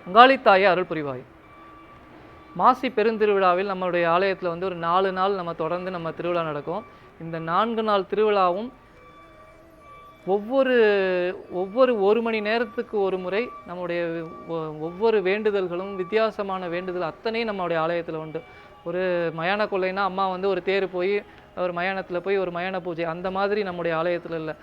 அங்காளித்தாயே அருள் புரிவாய். மாசி பெருந்திருவிழாவில் நம்மளுடைய ஆலயத்தில் வந்து ஒரு 4 நாள் நம்ம தொடர்ந்து நம்ம திருவிழா நடக்கும். இந்த 4 நாள் திருவிழாவும் ஒவ்வொரு ஒவ்வொரு 1 மணி நேரத்துக்கு ஒரு முறை நம்முடைய ஒவ்வொரு வேண்டுதல்களும் வித்தியாசமான வேண்டுதல் அத்தனையும் நம்மளுடைய ஆலயத்தில் உண்டு. ஒரு மயான கொள்ளைன்னா அம்மா வந்து ஒரு தேர் போய் ஒரு மயானத்தில் போய் ஒரு மயான பூஜை, அந்த மாதிரி நம்முடைய ஆலயத்தில் இல்லை.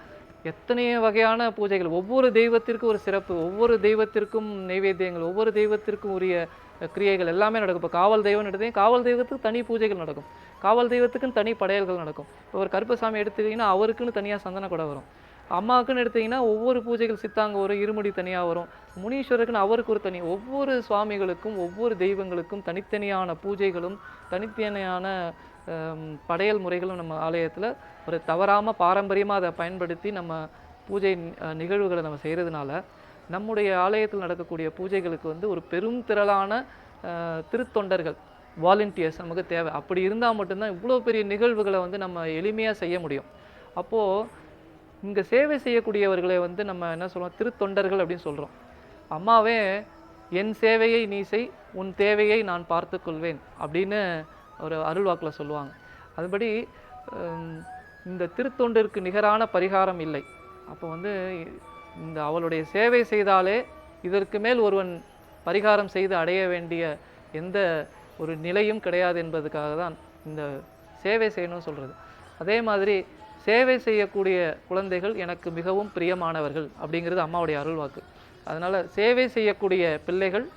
எத்தனையோ வகையான பூஜைகள், ஒவ்வொரு தெய்வத்திற்கும் ஒரு சிறப்பு, ஒவ்வொரு தெய்வத்திற்கும் நைவேத்தியங்கள், ஒவ்வொரு தெய்வத்திற்கும் உரிய கிரியைகள் எல்லாமே நடக்கும். இப்போ காவல் தெய்வம்னு எடுத்தீங்கன்னா காவல் தெய்வத்துக்கு தனி பூஜைகள் நடக்கும், காவல் தெய்வத்துக்குன்னு தனி படையல்கள் நடக்கும். இப்போ ஒரு கருப்பசாமி எடுத்துக்கிட்டிங்கன்னா அவருக்குன்னு தனியாக சந்தன கூட வரும். அம்மாவுக்குன்னு எடுத்திங்கன்னா ஒவ்வொரு பூஜைகள் சித்தாங்க வரும், இருமுடி தனியாக வரும். முனீஸ்வரருக்குன்னு அவருக்கு ஒரு தனி, ஒவ்வொரு சுவாமிகளுக்கும் ஒவ்வொரு தெய்வங்களுக்கும் தனித்தனியான பூஜைகளும் தனித்தனியான படையல் முறைகளும் நம்ம ஆலயத்தில் ஒரு தவறாமல் பாரம்பரியமாக அதை பயன்படுத்தி நம்ம பூஜை நிகழ்வுகளை நம்ம செய்கிறதுனால நம்முடைய ஆலயத்தில் நடக்கக்கூடிய பூஜைகளுக்கு வந்து ஒரு பெரும் திரளான திருத்தொண்டர்கள், வாலண்டியர்ஸ் நமக்கு தேவை. அப்படி இருந்தால் மட்டும்தான் இவ்வளோ பெரிய நிகழ்வுகளை வந்து நம்ம எளிமையாக செய்ய முடியும். அப்போது இங்கே சேவை செய்யக்கூடியவர்களை வந்து நம்ம என்ன சொல்கிறோம், திருத்தொண்டர்கள் அப்படின்னு சொல்கிறோம். அம்மாவே என் சேவையை நீ செய், உன் தேவையை நான் பார்த்துக்கொள்வேன் அப்படின்னு ஒரு அருள்வாக்கில் சொல்லுவாங்க. அதுபடி இந்த திருத்தொண்டிற்கு நிகரான பரிகாரம் இல்லை. அப்போ வந்து இந்த அவளுடைய சேவை செய்தாலே இதற்கு மேல் ஒருவன் பரிகாரம் செய்து அடைய வேண்டிய எந்த ஒரு நிலையும் கிடையாது என்பதுக்காக தான் இந்த சேவை செய்யணும்னு சொல்கிறது. அதே மாதிரி சேவை செய்யக்கூடிய குழந்தைகள் எனக்கு மிகவும் பிரியமானவர்கள் அப்படிங்கிறது அம்மாவுடைய அருள்வாக்கு. அதனால் சேவை செய்யக்கூடிய பிள்ளைகள்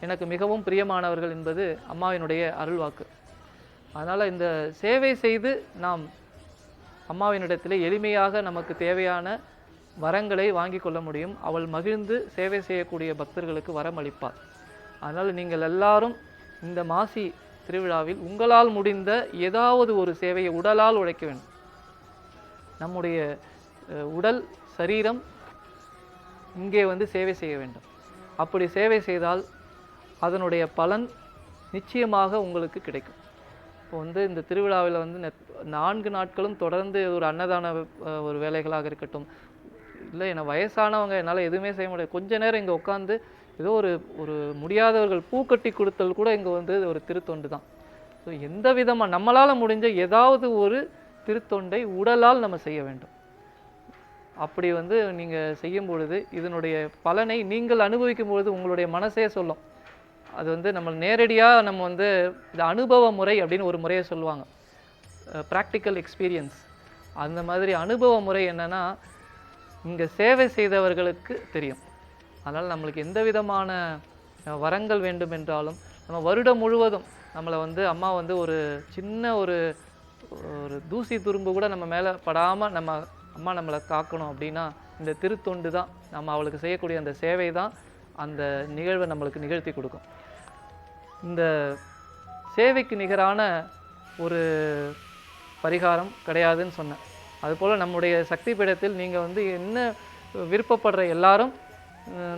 எனக்கு மிகவும் பிரியமானவர்கள் என்பது அம்மாவினுடைய அருள்வாக்கு. அதனால் இந்த சேவை செய்து நாம் அம்மாவினிடத்தில் எளிமையாக நமக்கு தேவையான வரங்களை வாங்கி கொள்ள முடியும். அவள் மகிழ்ந்து சேவை செய்யக்கூடிய பக்தர்களுக்கு வரம் அளிப்பார். அதனால் நீங்கள் எல்லாரும் இந்த மாசி திருவிழாவில் உங்களால் முடிந்த ஏதாவது ஒரு சேவையை உடலால் உழைக்க வேண்டும். நம்முடைய உடல் சரீரம் இங்கே வந்து சேவை செய்ய வேண்டும். அப்படி சேவை செய்தால் அதனுடைய பலன் நிச்சயமாக உங்களுக்கு கிடைக்கும். இப்போ வந்து இந்த திருவிழாவில் வந்து 4 நாட்களும் தொடர்ந்து ஒரு அன்னதான ஒரு வேலைகளாக இருக்கட்டும், இல்லை என்ன வயசானவங்க என்னால் எதுவுமே செய்ய முடியாது, கொஞ்ச நேரம் இங்கே உட்காந்து ஏதோ ஒரு முடியாதவர்கள் பூக்கட்டி கொடுத்தல் கூட இங்கே வந்து ஒரு திருத்தொண்டு தான். ஸோ எந்த விதமாக நம்மளால் முடிஞ்ச ஏதாவது ஒரு திருத்தொண்டை உடலால் நம்ம செய்ய வேண்டும். அப்படி வந்து நீங்கள் செய்யும் பொழுது இதனுடைய பலனை நீங்கள் அனுபவிக்கும் பொழுது உங்களுடைய மனசே சொல்லும். அது வந்து நம்ம நேரடியாக நம்ம வந்து இது அனுபவ முறை அப்படின்னு ஒரு முறையை சொல்லுவாங்க, ப்ராக்டிக்கல் எக்ஸ்பீரியன்ஸ். அந்த மாதிரி அனுபவ முறை என்னென்னா இங்கே சேவை செய்தவர்களுக்கு தெரியும். அதனால் நம்மளுக்கு எந்த விதமான வரங்கள் வேண்டும் என்றாலும் நம்ம வருடம் முழுவதும் நம்மளை வந்து அம்மா வந்து ஒரு சின்ன ஒரு தூசி துரும்பு கூட நம்ம மேலே படாமல் நம்ம அம்மா நம்மளை காக்கணும் அப்படின்னா இந்த திருத்தொண்டு தான், நம்ம அவளுக்கு செய்யக்கூடிய அந்த சேவை தான் அந்த நிகழ்வை நம்மளுக்கு நிகழ்த்தி கொடுக்கும். இந்த சேவைக்கு நிகரான ஒரு பரிகாரம் கிடையாதுன்னு சொன்னேன். அதுபோல் நம்முடைய சக்தி பீடத்தில் நீங்கள் வந்து என்ன விருப்பப்படுற எல்லாரும்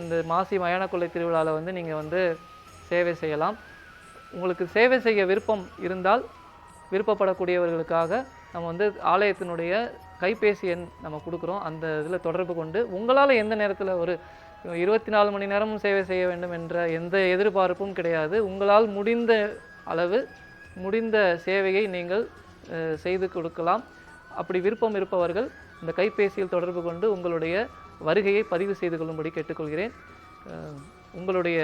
இந்த மாசி மயான கொள்ளை திருவிழாவில் வந்து நீங்கள் வந்து சேவை செய்யலாம். உங்களுக்கு சேவை செய்ய விருப்பம் இருந்தால் விருப்பப்படக்கூடியவர்களுக்காக நம்ம வந்து ஆலயத்தினுடைய கைபேசி எண் நம்ம கொடுக்குறோம். அந்த இதில் தொடர்பு கொண்டு உங்களால் எந்த நேரத்தில் ஒரு 24 மணி நேரமும் சேவை செய்ய வேண்டும் என்ற எந்த எதிர்பார்ப்பும் கிடையாது. உங்களால் முடிந்த அளவு முடிந்த சேவையை நீங்கள் செய்து கொடுக்கலாம். அப்படி விருப்பம் இருப்பவர்கள் இந்த கைபேசியில் தொடர்பு கொண்டு உங்களுடைய வருகையை பதிவு செய்து கொள்ளும்படி கேட்டுக்கொள்கிறேன். உங்களுடைய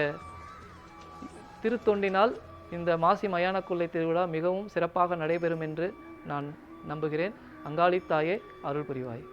திருத்தொண்டினால் இந்த மாசி மயான கொள்ளை திருவிழா மிகவும் சிறப்பாக நடைபெறும் என்று நான் நம்புகிறேன். அங்காளித்தாயே அருள் புரிவாய்.